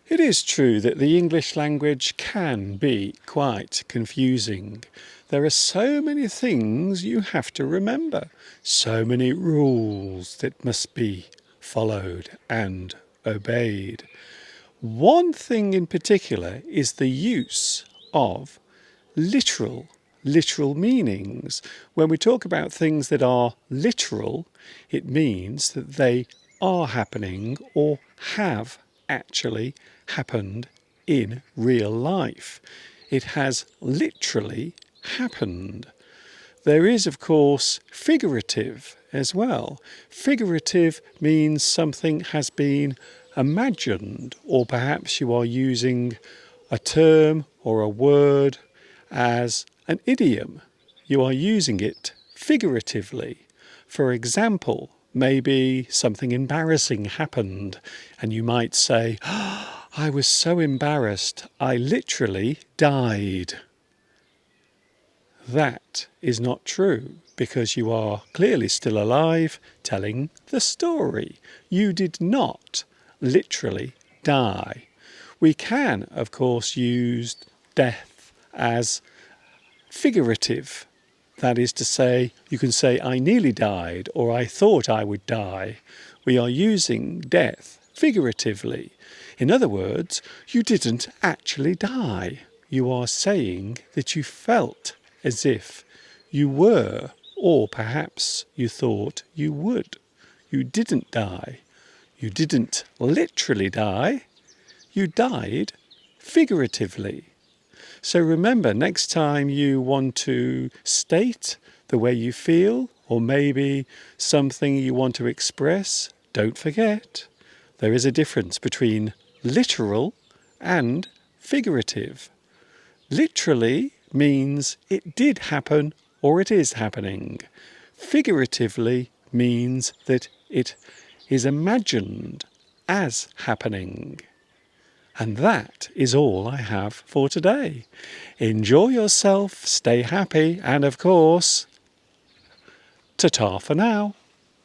It is true that the English language can be quite confusing. There are so many things you have to remember, so many rules that must be followed and obeyed. One thing in particular is the use of literal meanings. When we talk about things that are literal, it means that they are happening or have actually happened in real life. It has literally happened. There is, of course, figurative as well. Figurative means something has been imagined, or perhaps you are using a term or a word as an idiom. You are using it figuratively. For example, maybe something embarrassing happened and you might say, I was so embarrassed, I literally died. That is not true because you are clearly still alive telling the story. You did not literally die. We can, of course, use death as figurative. That is to say, you can say, I nearly died, or I thought I would die. We are using death figuratively. In other words, you didn't actually die. You are saying that you felt as if you were, or perhaps you thought you would. You didn't die. You didn't literally die. You died figuratively. So remember, next time you want to state the way you feel, or maybe something you want to express, don't forget, there is a difference between literal and figurative. Literally means it did happen or it is happening. Figuratively means that it is imagined as happening. And that is all I have for today. Enjoy yourself, stay happy, and of course, ta-ta for now.